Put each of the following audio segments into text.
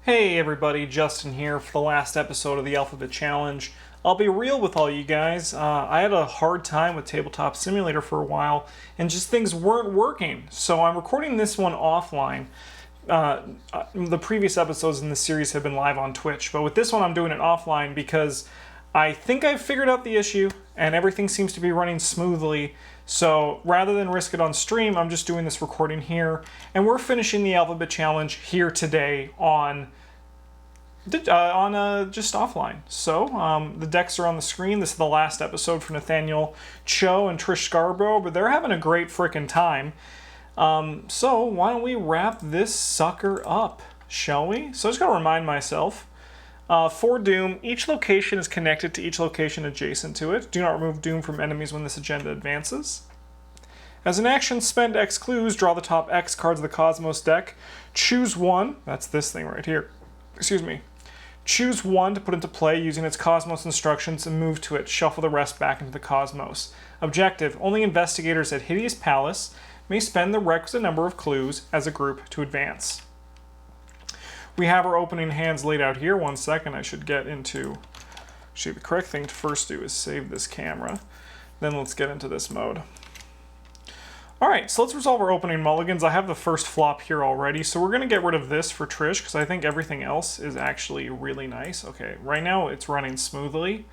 Hey everybody, Justin here for the last episode of the Alphabet Challenge. I'll be real with all you guys. I had a hard time with Tabletop Simulator for a while, and just things weren't working. So I'm recording this one offline. The previous episodes in this series have been live on Twitch, but with this one I'm doing it offline because I think I've figured out the issue, and everything seems to be running smoothly. So rather than risk it on stream, I'm just doing this recording here, and we're finishing the Alphabet Challenge here today on just offline. So the decks are on the screen. This is the last episode for Nathaniel Cho and Trish Scarborough, but they're having a great frickin' time. So why don't we wrap this sucker up, shall we? So I just gotta remind myself. For Doom, each location is connected to each location adjacent to it. Do not remove Doom from enemies when this agenda advances. As an action, spend X clues, draw the top X cards of the Cosmos deck. Choose one, that's this thing right here, excuse me. Choose one to put into play using its Cosmos instructions and move to it. Shuffle the rest back into the Cosmos. Objective, only investigators at Hideous Palace may spend the requisite number of clues as a group to advance. We have our opening hands laid out here. 1 second, I should get into... Actually, the correct thing to first do is save this camera. Then let's get into this mode. Alright, so let's resolve our opening mulligans. I have the first flop here already, so we're going to get rid of this for Trish, because I think everything else is actually really nice. Okay, right now it's running smoothly,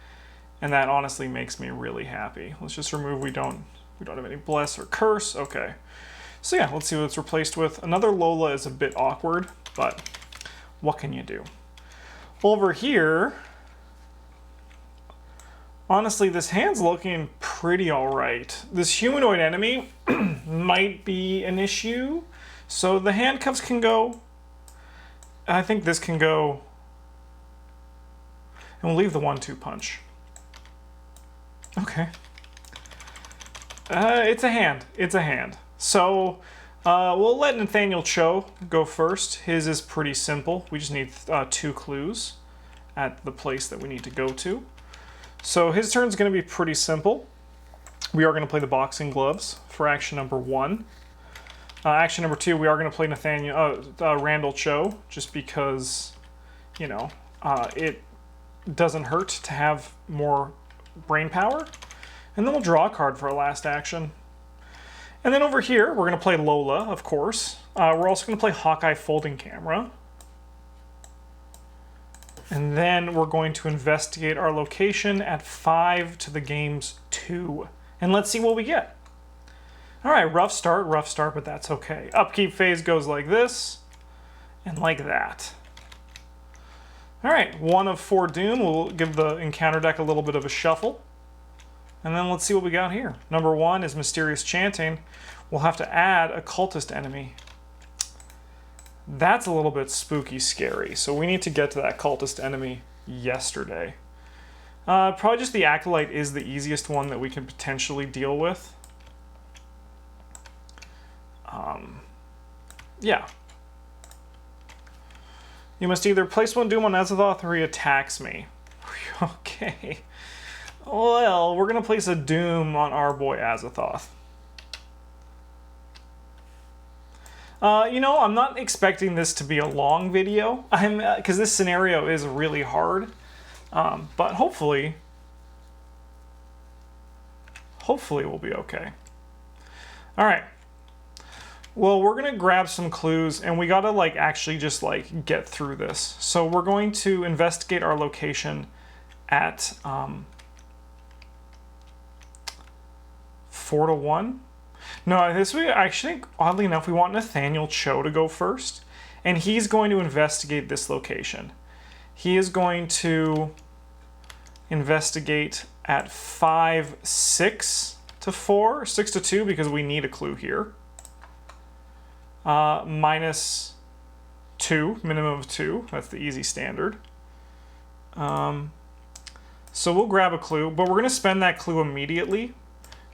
and that honestly makes me really happy. Let's just remove we don't have any bless or curse. Okay. So yeah, let's see what it's replaced with. Another Lola is a bit awkward, but... what can you do? Over here, honestly, this hand's looking pretty alright. This humanoid enemy might be an issue. So the handcuffs can go. I think this can go. And we'll leave the 1-2 punch. Okay. It's a hand. It's a hand. So... we'll let Nathaniel Cho go first. His is pretty simple. We just need 2 clues at the place that we need to go to. So his turn's going to be pretty simple. We are going to play the boxing gloves for action number 1. Action number 2, we are going to play Randall Cho, just because, you know, it doesn't hurt to have more brain power. And then we'll draw a card for our last action. And then over here, we're going to play Lola, of course. We're also going to play Hawkeye Folding Camera. And then we're going to investigate our location at 5 to the game's 2. And let's see what we get. All right, rough start, but that's okay. Upkeep phase goes like this, and like that. All right, 1 of 4 Doom. We'll give the encounter deck a little bit of a shuffle. And then let's see what we got here. Number 1 is Mysterious Chanting. We'll have to add a cultist enemy. That's a little bit spooky scary, so we need to get to that cultist enemy yesterday. Probably just the Acolyte is the easiest one that we can potentially deal with. Yeah. You must either place 1 Doom on Azathoth or he attacks me. Okay. Well, we're going to place a Doom on our boy Azathoth. You know, I'm not expecting this to be a long video, because this scenario is really hard. But hopefully we'll be okay. All right. Well, we're going to grab some clues, and we got to, like, actually just, like, get through this. So we're going to investigate our location at... 4 to 1? No, this way, actually, oddly enough, we want Nathaniel Cho to go first, and he's going to investigate this location. He is going to investigate at 5, 6 to 4, 6 to 2, because we need a clue here. Minus 2, minimum of 2. That's the easy standard. So we'll grab a clue, but we're going to spend that clue immediately,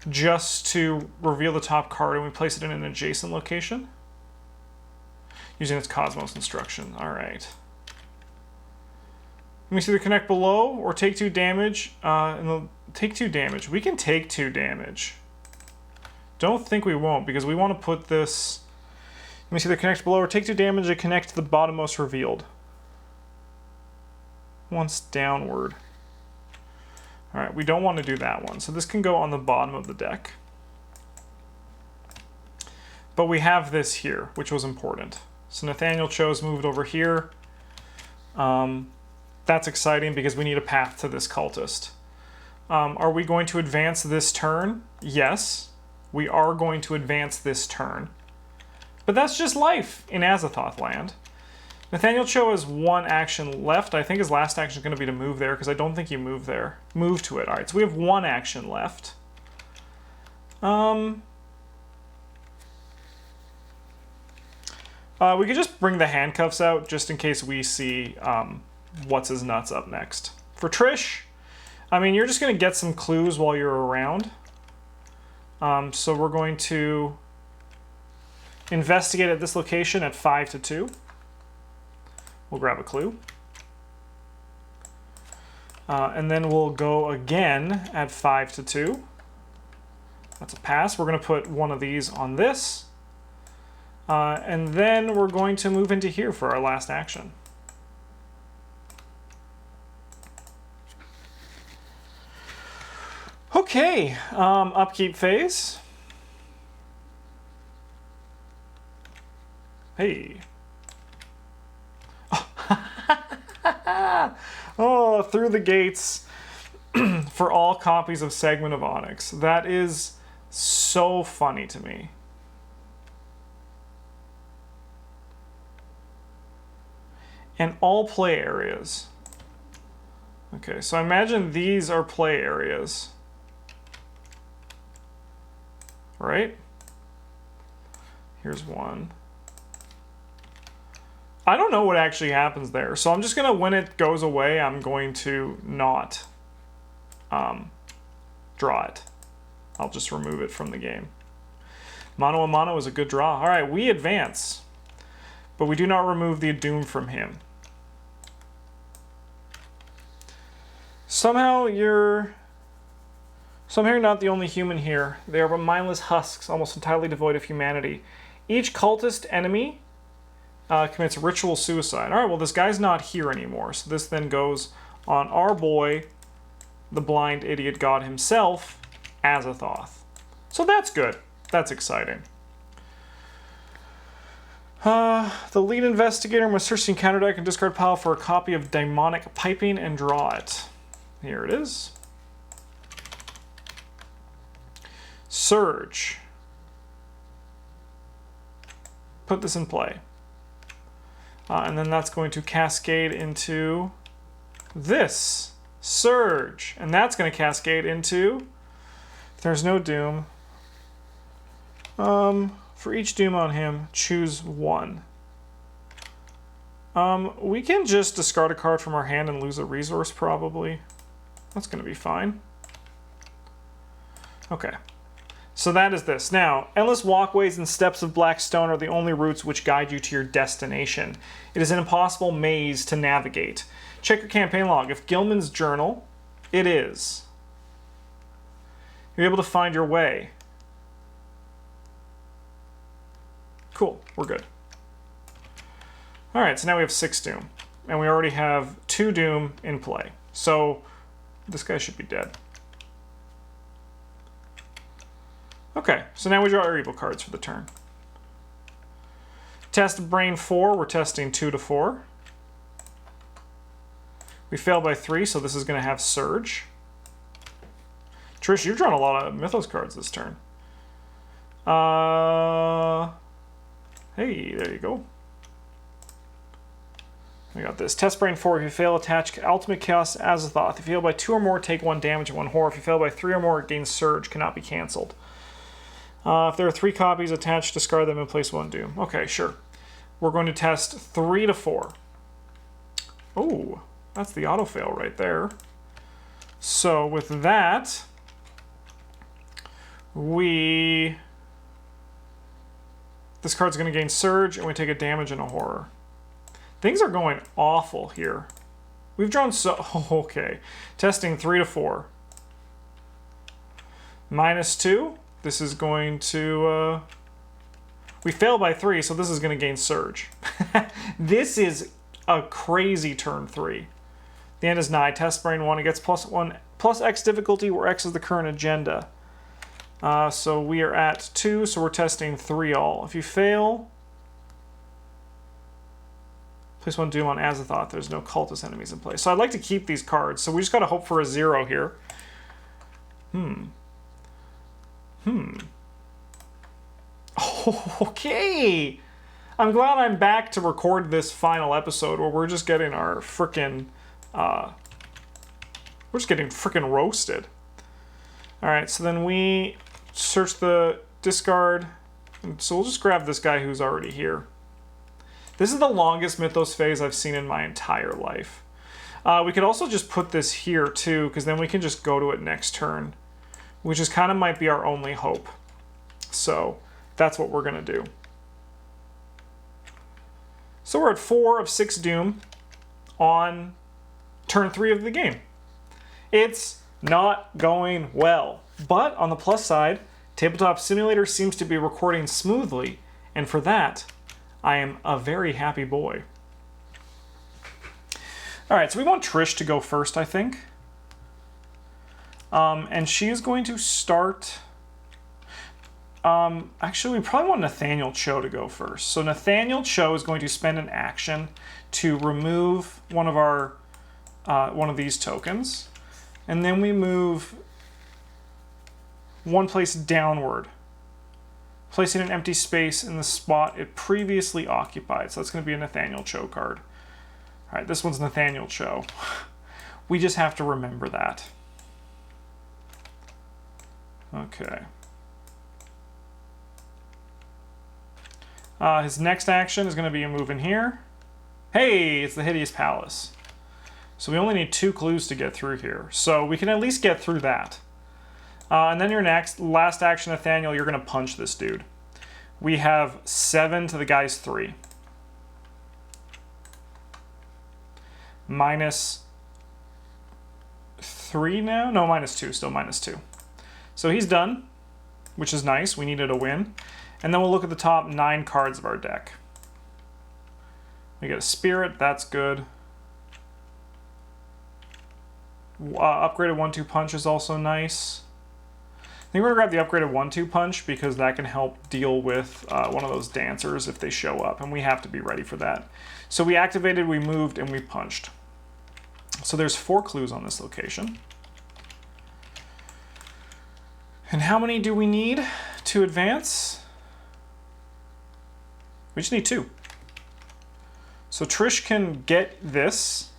just to reveal the top card, and we place it in an adjacent location using its Cosmos instruction. All right. Let me see the connect below or take 2 damage. Take 2 damage. We can take 2 damage. Don't think we won't, because we want to put this... Let me see the connect below or take 2 damage to connect to the bottommost revealed. once downward. All right, we don't want to do that one. So this can go on the bottom of the deck. But we have this here, which was important. So Nathaniel Cho's moved over here. That's exciting because we need a path to this cultist. Are we going to advance this turn? Yes, we are going to advance this turn. But that's just life in Azathoth land. Nathaniel Cho has one action left. I think his last action is going to be to move there because I don't think you move there. Move to it. All right, so we have one action left. We could just bring the handcuffs out just in case we see what's his nuts up next. For Trish, I mean, you're just going to get some clues while you're around. So we're going to investigate at this location at 5-2. We'll grab a clue. And then we'll go again at 5-2. That's a pass. We're going to put one of these on this. And then we're going to move into here for our last action. Okay, upkeep phase. Hey. Oh, through the gates for all copies of Segment of Onyx. That is so funny to me. And all play areas. Okay, so I imagine these are play areas. Right? Here's one. I don't know what actually happens there, so I'm just gonna, when it goes away, I'm going to not draw it. I'll just remove it from the game. Mono a mono is a good draw. All right, we advance, but we do not remove the doom from him. Somehow you're not the only human here. They are but mindless husks, almost entirely devoid of humanity. Each cultist enemy commits ritual suicide. All right, well, this guy's not here anymore, so this then goes on our boy, the blind idiot god himself, Azathoth. So that's good. That's exciting. The lead investigator must search the encounter deck and discard pile for a copy of Daemonic Piping and draw it. Here it is. Surge. Put this in play. And then that's going to cascade into this. Surge. And that's going to cascade into, if there's no doom, for each doom on him, choose one. We can just discard a card from our hand and lose a resource, probably. That's going to be fine. Okay. So that is this. Now, endless walkways and steps of black stone are the only routes which guide you to your destination. It is an impossible maze to navigate. Check your campaign log. If Gilman's journal, it is. You're able to find your way. Cool, we're good. All right, so now we have 6 doom, and we already have 2 doom in play. So this guy should be dead. Okay, so now we draw our evil cards for the turn. Test Brain 4, we're testing 2-4. We failed by 3, so this is going to have Surge. Trish, you've drawn a lot of Mythos cards this turn. Hey, there you go. We got this. Test Brain 4, if you fail, attach Ultimate Chaos Azathoth. If you fail by 2 or more, take 1 damage and 1 horror. If you fail by 3 or more, it gains Surge, cannot be cancelled. If there are 3 copies attached, discard them and place 1 doom. Okay, sure. We're going to test 3-4. Oh, that's the auto fail right there. So with that, this card's going to gain Surge, and we take a damage and a horror. Things are going awful here. We've drawn so... Okay. Testing 3-4. -2. This is going to... we fail by 3, so this is going to gain Surge. This is a crazy turn 3. The end is nigh. Test brain 1. It gets +1, plus X difficulty, where X is the current agenda. So we are at 2, so we're testing 3 all. If you fail, place 1 Doom on Azathoth. There's no cultist enemies in play. So I'd like to keep these cards. So we just got to hope for a 0 here. Okay. I'm glad I'm back to record this final episode where we're just getting our frickin', we're just getting frickin' roasted. Alright, so then we search the discard. So we'll just grab this guy who's already here. This is the longest Mythos phase I've seen in my entire life. We could also just put this here too, because then we can just go to it next turn, which is kind of might be our only hope. So that's what we're going to do. So we're at 4 of 6 Doom on turn 3 of the game. It's not going well. But on the plus side, Tabletop Simulator seems to be recording smoothly, and for that, I am a very happy boy. Alright, so we want Trish to go first, I think. And she is going to start... actually, we probably want Nathaniel Cho to go first. So Nathaniel Cho is going to spend an action to remove one of these tokens. And then we move 1 place downward, placing an empty space in the spot it previously occupied. So that's going to be a Nathaniel Cho card. All right, this one's Nathaniel Cho. We just have to remember that. Okay. His next action is going to be a move in here. Hey, it's the Hideous Palace. So we only need 2 clues to get through here. So we can at least get through that. And then your last action, Nathaniel, you're going to punch this dude. We have 7 to the guy's 3. -3 now? No, -2, still -2. So he's done, which is nice. We needed a win. And then we'll look at the top 9 cards of our deck. We get a Spirit, that's good. Upgraded 1-2 Punch is also nice. I think we're going to grab the upgraded 1-2 Punch because that can help deal with one of those dancers if they show up, and we have to be ready for that. So we activated, we moved, and we punched. So there's 4 clues on this location. And how many do we need to advance? We just need 2. So Trish can get this.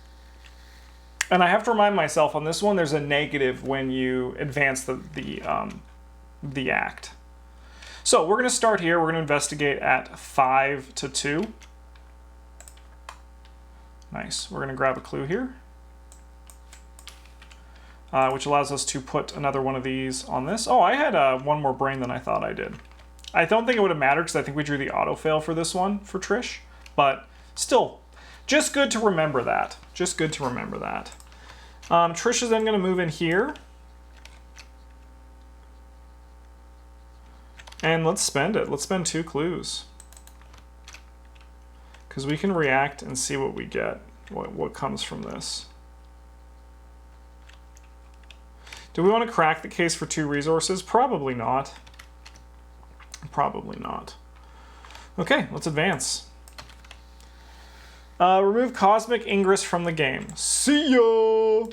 And I have to remind myself on this one, there's a negative when you advance the act. So we're going to start here. We're going to investigate at 5 to 2. Nice. We're going to grab a clue here, which allows us to put another one of these on this. Oh, I had 1 more brain than I thought I did. I don't think it would have mattered because I think we drew the auto fail for this one for Trish, but still, just good to remember that. Just good to remember that. Trish is then going to move in here. And let's spend it. Let's spend 2 clues. Because we can react and see what we get, what comes from this. Do we want to crack the case for 2 resources? Probably not. Probably not. Okay, let's advance. Remove Cosmic Ingress from the game. See ya!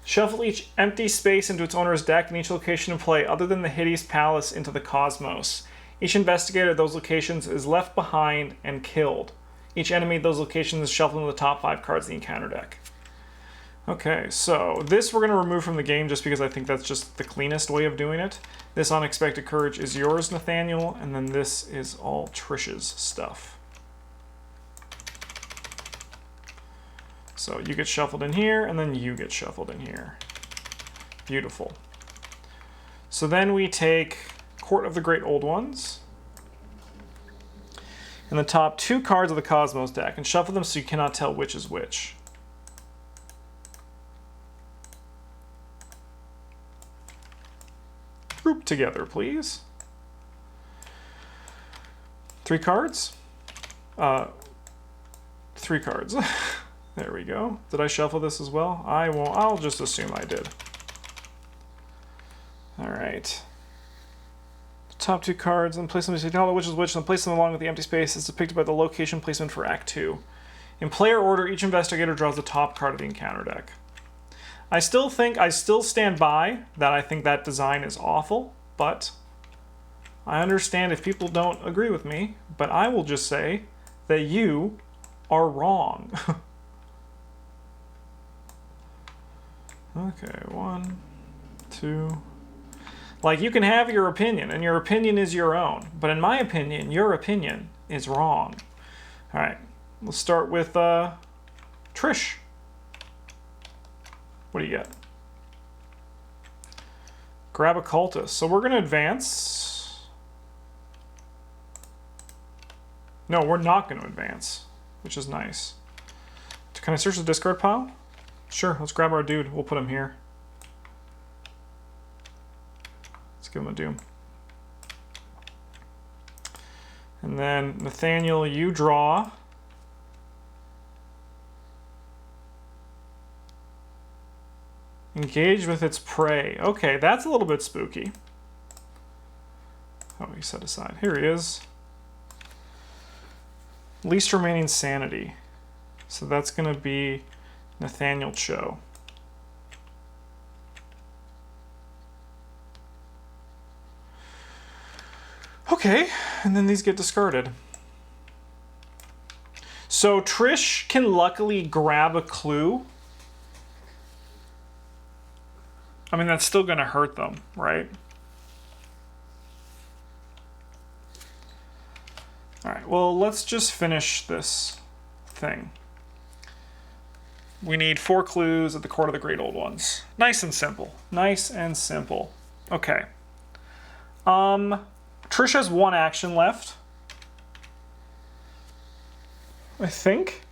Shuffle each empty space into its owner's deck in each location in play other than the Hideous Palace into the Cosmos. Each investigator at those locations is left behind and killed. Each enemy at those locations is shuffled into the top 5 cards of the encounter deck. Okay, so this we're going to remove from the game just because I think that's just the cleanest way of doing it. This Unexpected Courage is yours, Nathaniel, and then this is all Trish's stuff. So you get shuffled in here, and then you get shuffled in here. Beautiful. So then we take Court of the Great Old Ones and the top 2 cards of the Cosmos deck and shuffle them so you cannot tell which is which. Group together, please. 3 cards? 3 cards. There we go. Did I shuffle this as well? I won't. I'll just assume I did. All right. Top 2 cards and place them. You know which is which, and place them along with the empty space as depicted by the location placement for Act 2. In player order, each investigator draws the top card of the encounter deck. I still stand by that. I think that design is awful, but I understand if people don't agree with me. But I will just say that you are wrong. Okay, 1, 2. Like, you can have your opinion, and your opinion is your own. But in my opinion, your opinion is wrong. All right, let's start with Trish. What do you get? Grab a cultist. So we're going to advance. No, we're not going to advance, which is nice. Can I search the discard pile? Sure, let's grab our dude. We'll put him here. Let's give him a doom. And then, Nathaniel, you draw. Engage with its prey. Okay, that's a little bit spooky. Oh, he set aside. Here he is. Least remaining sanity. So that's going to be Nathaniel Cho. Okay, and then these get discarded. So Trish can luckily grab a clue. I mean, that's still going to hurt them, right? All right, well, let's just finish this thing. We need 4 clues at the Court of the Great Old Ones. Nice and simple. Nice and simple. Okay. Trish has 1 action left. I think.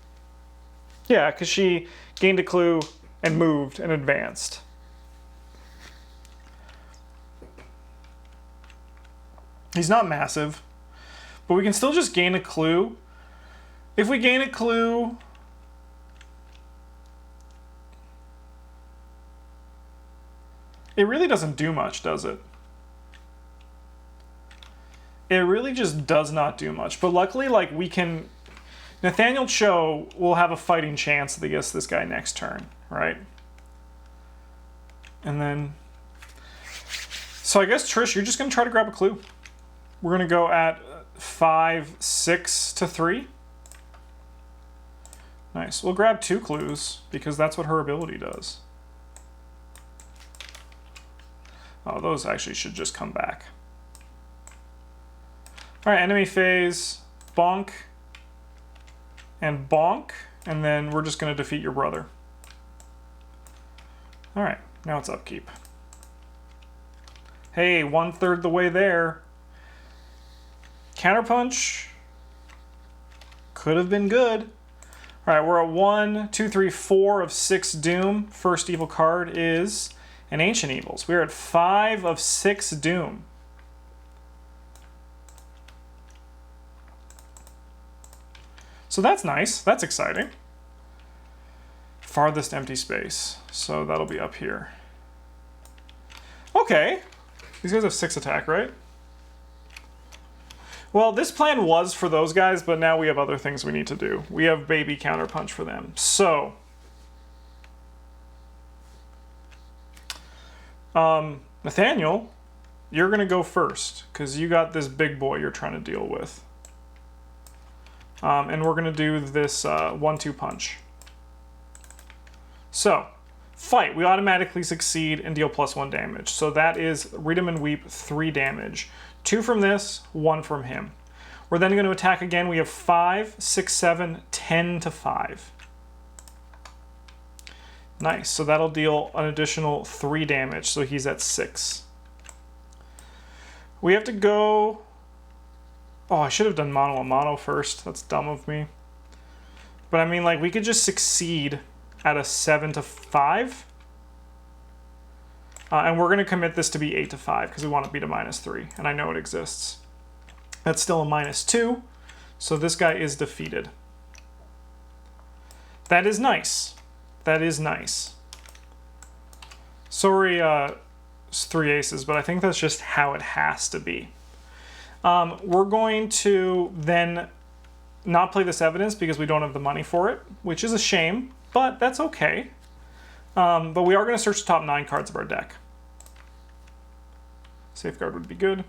Yeah, because she gained a clue and moved and advanced. He's not massive, but we can still just gain a clue. If we gain a clue... It really doesn't do much, does it? It really just does not do much. But luckily, like, we can... Nathaniel Cho will have a fighting chance against this guy next turn, right? And then... So I guess, Trish, you're just going to try to grab a clue. We're going to go at 5, 6 to 3. Nice. We'll grab 2 clues, because that's what her ability does. Oh, those actually should just come back. All right, enemy phase, bonk, and bonk, and then we're just going to defeat your brother. All right, now it's upkeep. Hey, 1/3 the way there. Counterpunch could have been good. All right, we're at 1, 2, 3, 4 of 6 doom. First evil card is an Ancient Evils. We're at 5 of 6 doom. So that's nice. That's exciting. Farthest empty space. So that'll be up here. Okay. These guys have 6 attack, right? Well, this plan was for those guys, but now we have other things we need to do. We have baby counterpunch for them. So... Nathaniel, you're going to go first, because you got this big boy you're trying to deal with. And we're going to do this 1-2 punch. So, fight. We automatically succeed and deal +1 damage. So that is Read 'em and Weep, 3 damage. 2 from this, 1 from him. We're then going to attack again. We have 5, 6, 7, 10 to 5. Nice. So that'll deal an additional 3 damage. So he's at 6. We have to go... Oh, I should have done mono a mono first. That's dumb of me. But I mean, like, we could just succeed at a 7 to 5. And we're going to commit this to be 8 to 5 because we want to beat a -3. And I know it exists. That's still a -2. So this guy is defeated. That is nice. That is nice. Sorry, it's 3 aces, but I think that's just how it has to be. We're going to then not play this evidence because we don't have the money for it, which is a shame, but that's okay. But we are going to search the top 9 cards of our deck. Safeguard would be good.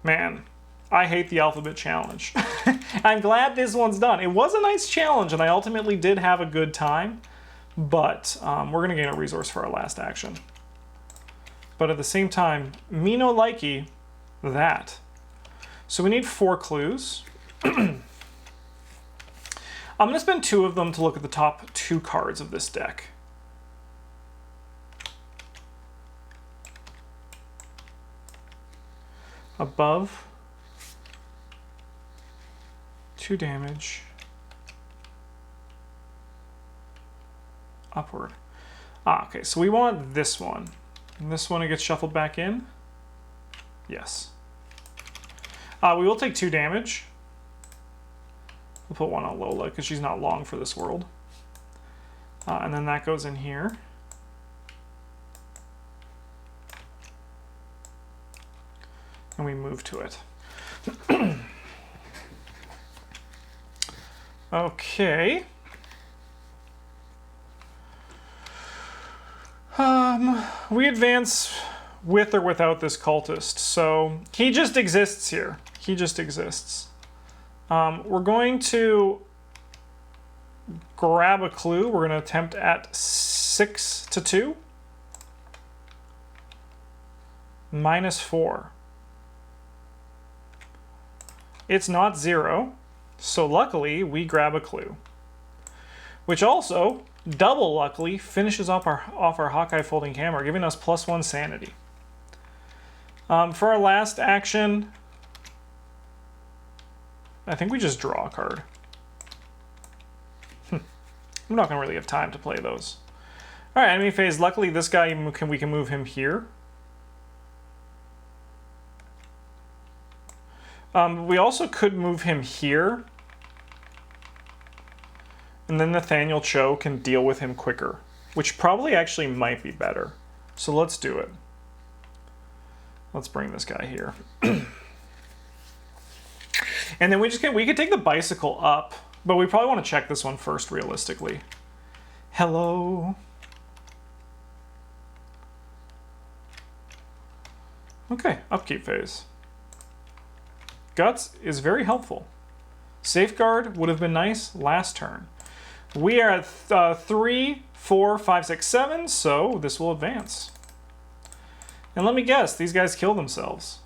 Man, I hate the alphabet challenge. I'm glad this one's done. It was a nice challenge, and I ultimately did have a good time, but we're going to gain a resource for our last action. But at the same time, me no likey that. So we need 4 clues. I'm going to spend 2 of them to look at the top 2 cards of this deck. Above, 2 damage. Upward. Okay, so we want this one. And this one, it gets shuffled back in? Yes. We will take 2 damage. We'll put 1 on Lola, because she's not long for this world. And then that goes in here. And we move to it. Okay. We advance with or without this cultist, so he just exists here. He just exists. We're going to grab a clue. We're going to attempt at 6 to 2. -4. It's not 0, so luckily we grab a clue. Which also, double luckily, finishes off our Hawkeye folding hammer, giving us +1 sanity. For our last action, I think we just draw a card. I'm not going to really have time to play those. All right, enemy phase. Luckily, this guy, we can move him here. We also could move him here. And then Nathaniel Cho can deal with him quicker, which probably actually might be better. So let's do it. Let's bring this guy here. And then we could take the bicycle up, but we probably want to check this one first realistically. Hello. Okay, upkeep phase. Guts is very helpful. Safeguard would have been nice last turn. We are at 3, 4, 5, 6, 7, so this will advance. And let me guess, these guys kill themselves.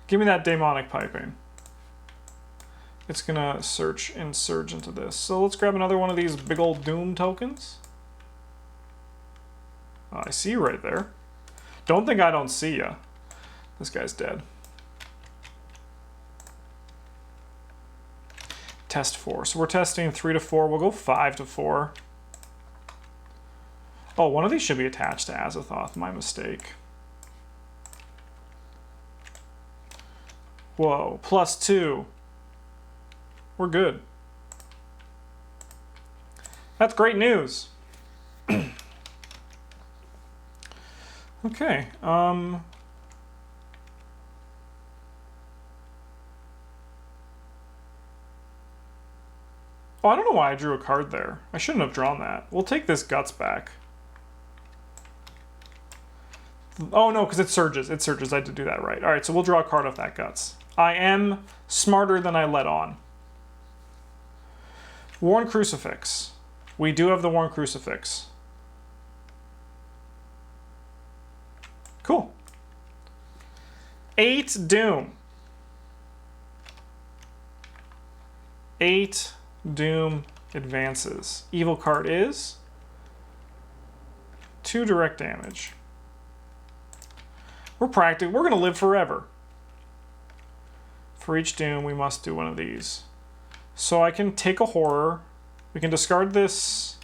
Give me that demonic piping. It's gonna search and surge into this. So let's grab another one of these big old doom tokens. Oh, I see you right there. Don't think I don't see ya. This guy's dead. Test 4. So we're testing 3 to 4. We'll go 5 to 4. Oh, one of these should be attached to Azathoth. My mistake. Whoa, +2. We're good. That's great news. Okay. Oh, I don't know why I drew a card there. I shouldn't have drawn that. We'll take this Guts back. Oh, no, because it surges. It surges. I did do that right. All right, so we'll draw a card off that Guts. I am smarter than I let on. Worn Crucifix. We do have the Worn Crucifix. Cool. 8 Doom. 8 Doom advances. Evil card is 2 direct damage. We're practicing. We're going to live forever. For each Doom, we must do one of these. So I can take a horror. We can discard this.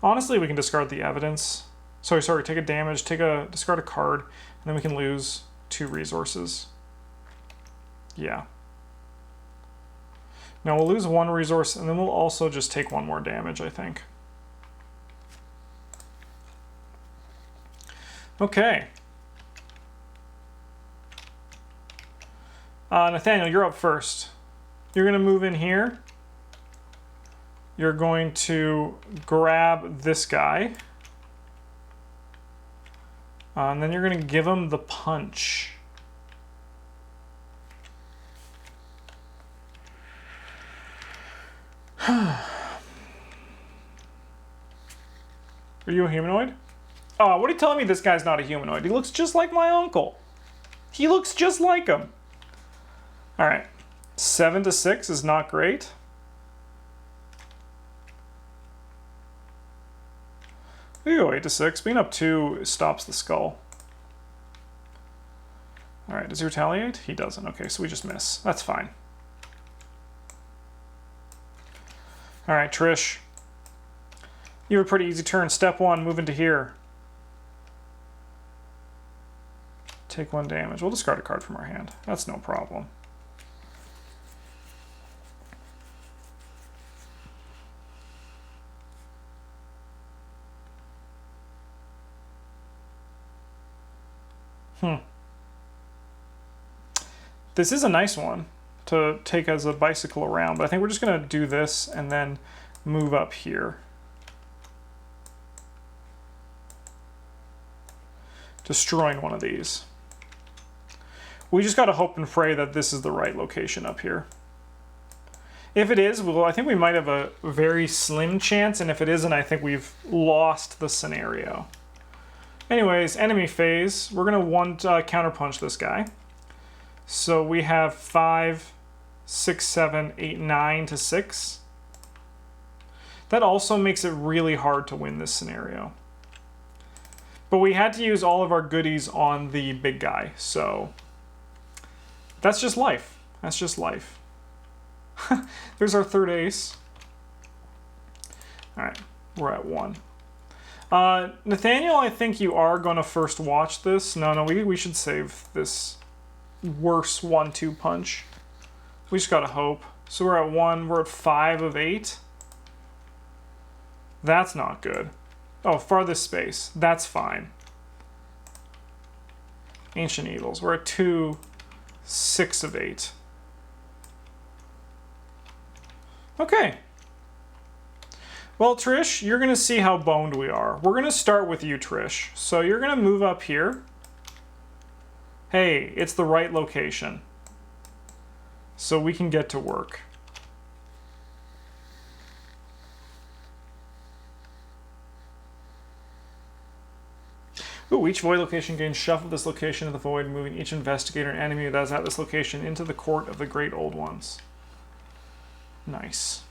Honestly, we can discard the evidence. Sorry, take a damage, discard a card, and then we can lose 2 resources. Yeah. Now we'll lose 1 resource, and then we'll also just take 1 more damage, I think. Okay. Nathaniel, you're up first. You're going to move in here. You're going to grab this guy. And then you're going to give him the punch. Are you a humanoid? Oh, what are you telling me this guy's not a humanoid? He looks just like my uncle. He looks just like him. All right. 7 to 6 is not great. We go 8 to 6. Being up 2 stops the skull. All right, does he retaliate? He doesn't. Okay, so we just miss. That's fine. All right, Trish. You have a pretty easy turn. Step 1, move into here. Take 1 damage. We'll discard a card from our hand. That's no problem. This is a nice one to take as a bicycle around, but I think we're just going to do this and then move up here. Destroying one of these. We just got to hope and pray that this is the right location up here. If it is, well, I think we might have a very slim chance, and if it isn't, I think we've lost the scenario. Anyways, enemy phase. We're going to counterpunch this guy. So we have 5, 6, 7, 8, 9 to 6. That also makes it really hard to win this scenario. But we had to use all of our goodies on the big guy, so that's just life. That's just life. There's our 3rd ace. All right, we're at 1. Nathaniel, I think you are going to first watch this. No, we should save this worse 1-2 punch. We just gotta hope. So we're at 1, we're at 5 of 8. That's not good. Oh, farthest space. That's fine. Ancient Evils. We're at 2, 6 of 8. Okay. Well, Trish, you're gonna see how boned we are. We're gonna start with you, Trish. So you're gonna move up here. Hey, it's the right location. So we can get to work. Ooh, each void location gains shuffle this location of the void, moving each investigator and enemy that is at this location into the court of the Great Old Ones. Nice.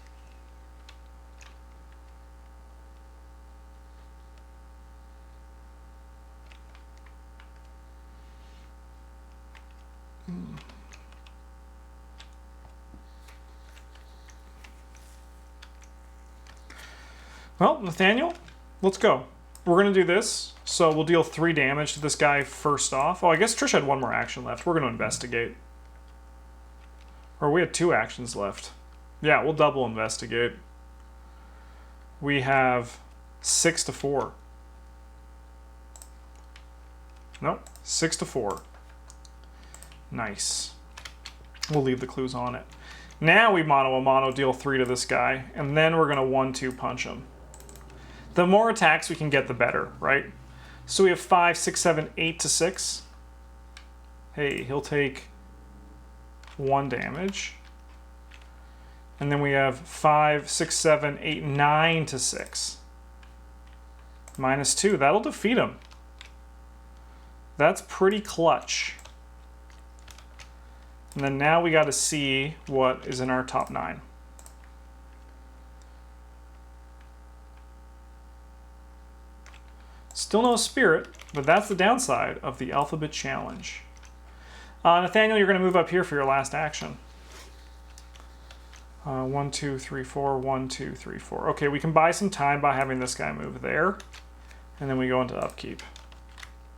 Well, Nathaniel, let's go. We're going to do this, so we'll deal 3 damage to this guy first off. Oh, I guess Trish had 1 more action left. We're going to investigate. Or we had 2 actions left. Yeah, we'll double investigate. We have 6 to 4. Nope, 6 to 4. Nice. We'll leave the clues on it. Now we mono a mono, deal 3 to this guy, and then we're going to 1-2 punch him. The more attacks we can get, the better, right? So we have 5, 6, 7, 8 to 6. Hey, he'll take 1 damage. And then we have 5, 6, 7, 8, 9 to 6. -2. That'll defeat him. That's pretty clutch. And then now we got to see what is in our top 9. Still no spirit, but that's the downside of the alphabet challenge. Nathaniel, you're going to move up here for your last action. 1, 2, 3, 4, 1, 2, 3, 4. Okay, we can buy some time by having this guy move there. And then we go into upkeep.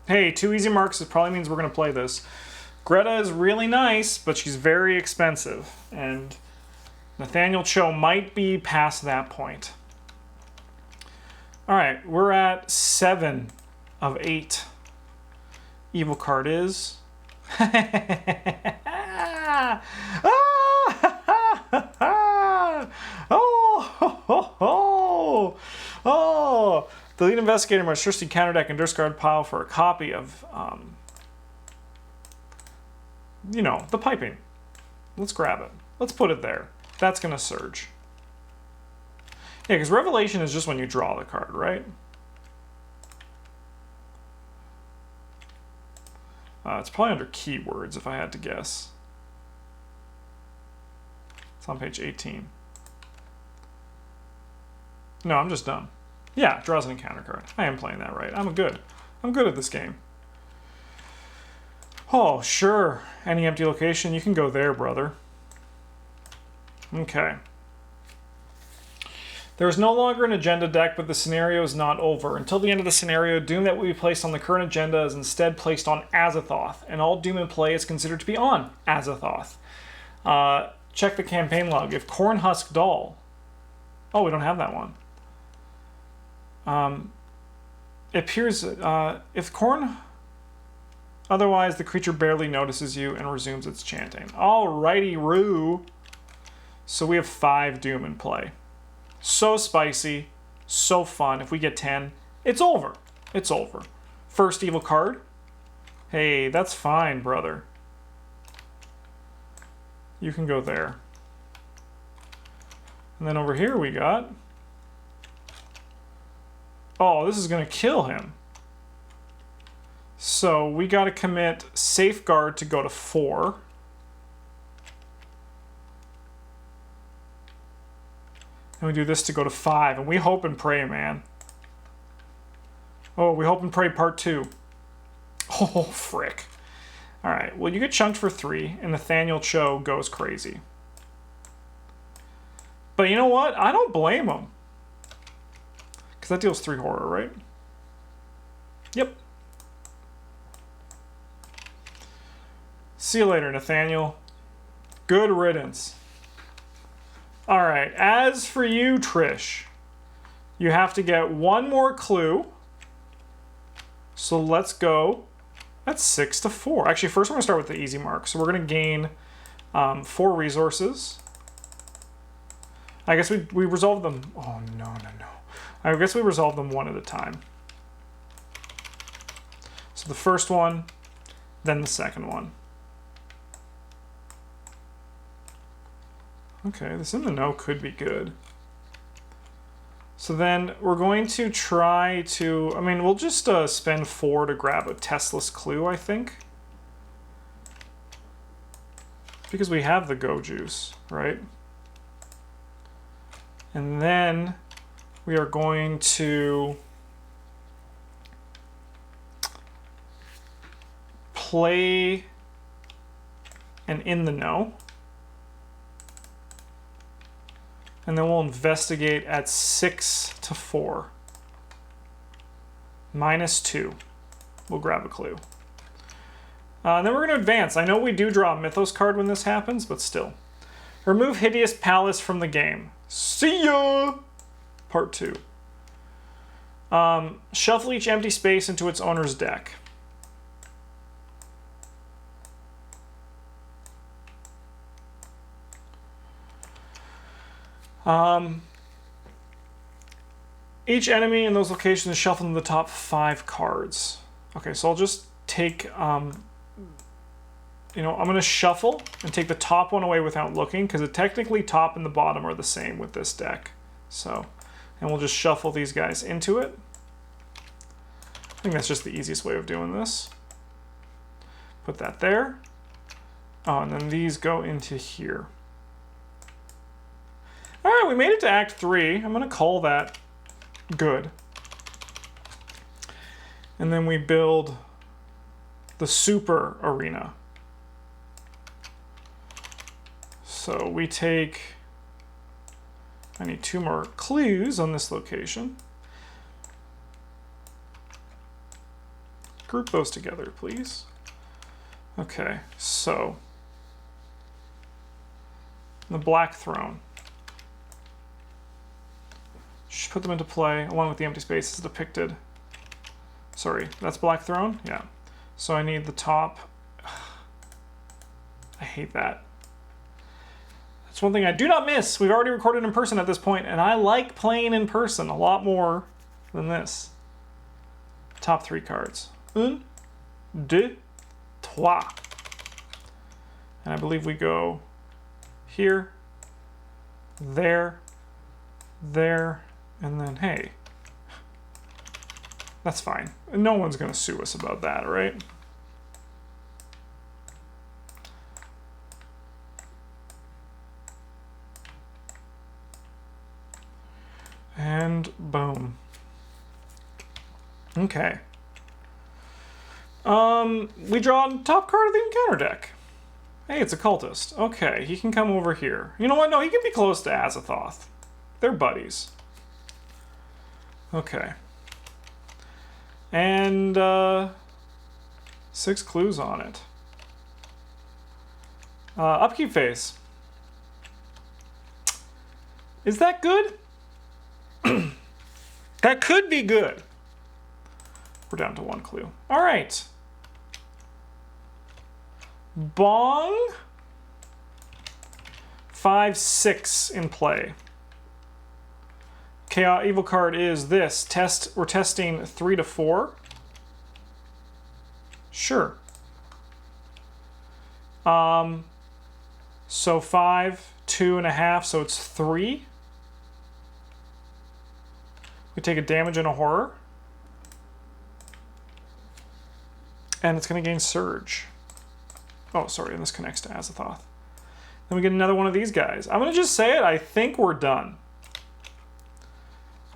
Hey, 2 easy marks, it probably means we're going to play this. Greta is really nice, but she's very expensive. And Nathaniel Cho might be past that point. Alright, we're at 7 of 8. Evil card is... Oh! The lead investigator must search the counter deck and discard pile for a copy of, you know, the piping. Let's grab it. Let's put it there. That's going to surge. Yeah, because Revelation is just when you draw the card, right? It's probably under keywords, if I had to guess. It's on page 18. No, I'm just dumb. Yeah, draws an encounter card. I am playing that right. I'm good at this game. Oh, sure. Any empty location, you can go there, brother. Okay. There is no longer an agenda deck, but the scenario is not over. Until the end of the scenario, Doom that will be placed on the current agenda is instead placed on Azathoth, and all Doom in play is considered to be on Azathoth. Check the campaign log. If Cornhusk Doll... Oh, we don't have that one. It appears... if Corn... Otherwise, the creature barely notices you and resumes its chanting. Alrighty-roo. So we have 5 Doom in play. So spicy, so fun. If we get 10, it's over. It's over. First evil card. Hey, that's fine, brother. You can go there. And then over here we got... Oh, this is going to kill him. So we got to commit Safeguard to go to 4. And we do this to go to 5. And we hope and pray, man. Oh, we hope and pray part 2. Oh, frick. Alright, well, you get chunked for 3, and Nathaniel Cho goes crazy. But you know what? I don't blame him. Because that deals 3 horror, right? Yep. See you later, Nathaniel. Good riddance. Alright, as for you, Trish, you have to get 1 more clue. So let's go. That's 6 to 4. Actually, first we're going to start with the easy mark. So we're going to gain 4 resources. I guess we resolve them. Oh, no. I guess we resolve them one at a time. So the first one, then the second one. Okay, this in the know could be good. So then we're going to try to... I mean, we'll just spend 4 to grab a testless clue, I think. Because we have the go juice, right? And then we are going to play an in the know. And then we'll investigate at 6 to 4. -2. We'll grab a clue. And then we're going to advance. I know we do draw a Mythos card when this happens, but still. Remove Hideous Palace from the game. See ya! Part 2. Shuffle each empty space into its owner's deck. Each enemy in those locations is shuffled into the top 5 cards. Okay, so I'll just take, you know, I'm going to shuffle and take the top one away without looking, because technically top and the bottom are the same with this deck. So, and we'll just shuffle these guys into it. I think that's just the easiest way of doing this. Put that there. Oh, and then these go into here. All right, we made it to Act 3. I'm going to call that good. And then we build the super arena. So we take... I need 2 more clues on this location. group those together, please. Okay, so the Black Throne. Just put them into play along with the empty spaces depicted. Sorry, that's Black Throne? Yeah. So I need the top. I hate that. That's one thing I do not miss. We've already recorded in person at this point, and I like playing in person a lot more than this. Top 3 cards. Un, deux, trois. And I believe we go here, there, and then, hey. That's fine. No one's going to sue us about that, right? And boom. Okay. We draw top card of the encounter deck. Hey, it's a cultist. Okay, he can come over here. You know what? No, he can be close to Azathoth. They're buddies. Okay. And 6 clues on it. Upkeep phase. Is that good? That could be good. We're down to 1 clue. All right. Bong. 5, 6 in play. Chaos evil card is this. We're testing 3 to 4. Sure. So 5, 2.5, so it's 3. We take a damage and a horror. And it's going to gain Surge. Oh, sorry, and this connects to Azathoth. Then we get another one of these guys. I'm going to just say it. I think we're done.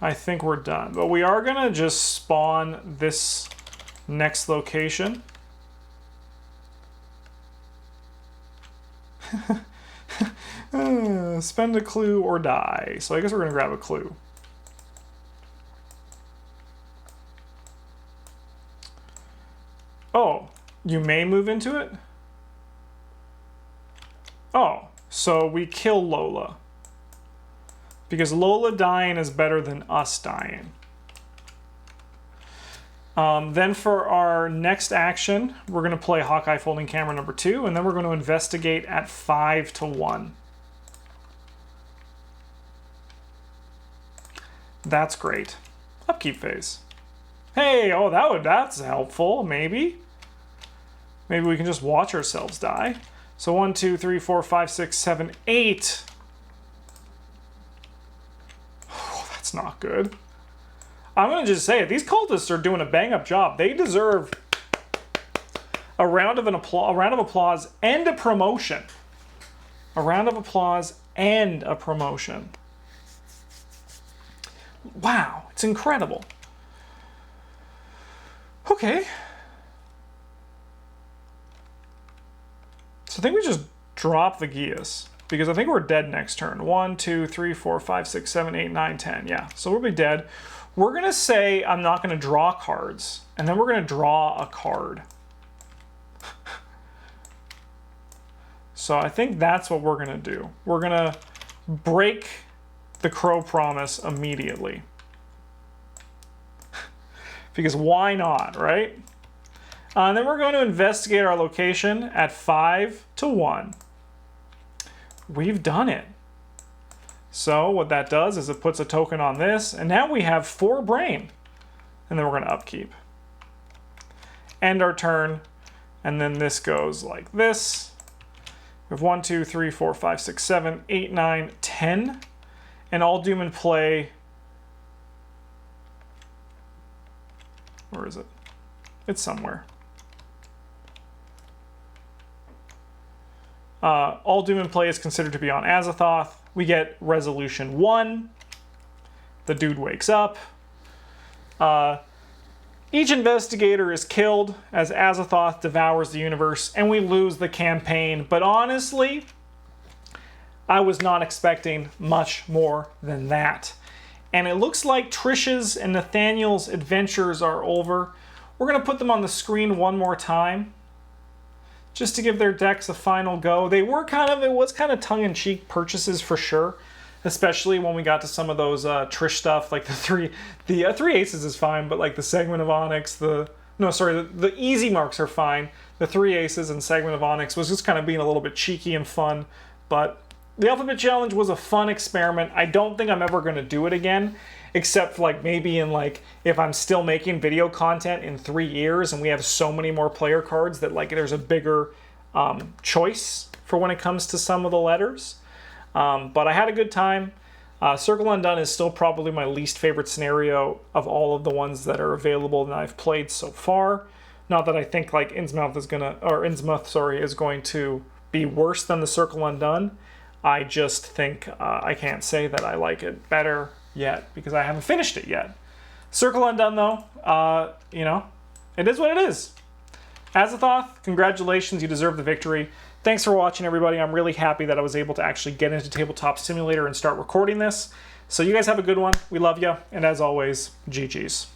I think we're done. But we are going to just spawn this next location. Spend a clue or die. So I guess we're going to grab a clue. Oh, you may move into it? Oh, so we kill Lola. Because Lola dying is better than us dying. Then for our next action, we're going to play Hawkeye Folding Camera number 2, and then we're going to investigate at 5 to 1. That's great. Upkeep phase. Hey, oh, that's helpful, maybe. Maybe we can just watch ourselves die. So 1, 2, 3, 4, 5, 6, 7, 8. Oh, that's not good. I'm going to just say it. These cultists are doing a bang-up job. They deserve a round of applause and a promotion. A round of applause and a promotion. Wow, it's incredible. Okay. So I think we just drop the Geas, because I think we're dead next turn. 1, 2, 3, 4, 5, 6, 7, 8, 9, 10. Yeah, so we'll be dead. We're going to say I'm not going to draw cards, and then we're going to draw a card. So I think that's what we're going to do. We're going to break the Crow Promise immediately. Because why not, right? And then we're going to investigate our location at 5 to 1. We've done it. So what that does is it puts a token on this, and now we have 4 brain. And then we're going to upkeep. End our turn, and then this goes like this. We have 1, 2, 3, 4, 5, 6, 7, 8, 9, 10. And all doom in play. Where is it? It's somewhere. All doom in play is considered to be on Azathoth. We get resolution 1. The dude wakes up. Each investigator is killed as Azathoth devours the universe, and we lose the campaign. But honestly, I was not expecting much more than that. And it looks like Trish's and Nathaniel's adventures are over. We're going to put them on the screen one more time, just to give their decks a final go. They were it was kind of tongue-in-cheek purchases for sure, especially when we got to some of those Trish stuff, like the three aces is fine, but like the Segment of Onyx, the easy marks are fine. The 3 aces and Segment of Onyx was just kind of being a little bit cheeky and fun, but the Alphabet Challenge was a fun experiment. I don't think I'm ever going to do it again, except for like maybe in like if I'm still making video content in 3 years and we have so many more player cards that like there's a bigger choice for when it comes to some of the letters. But I had a good time. Circle Undone is still probably my least favorite scenario of all of the ones that are available that I've played so far. Not that I think like Innsmouth is going to be worse than the Circle Undone. I just think I can't say that I like it better yet because I haven't finished it yet. Circle Undone though, you know, it is what it is. Azathoth, congratulations, you deserve the victory. Thanks for watching, everybody. I'm really happy that I was able to actually get into Tabletop Simulator and start recording this. So you guys have a good one. We love you. And as always, GG's.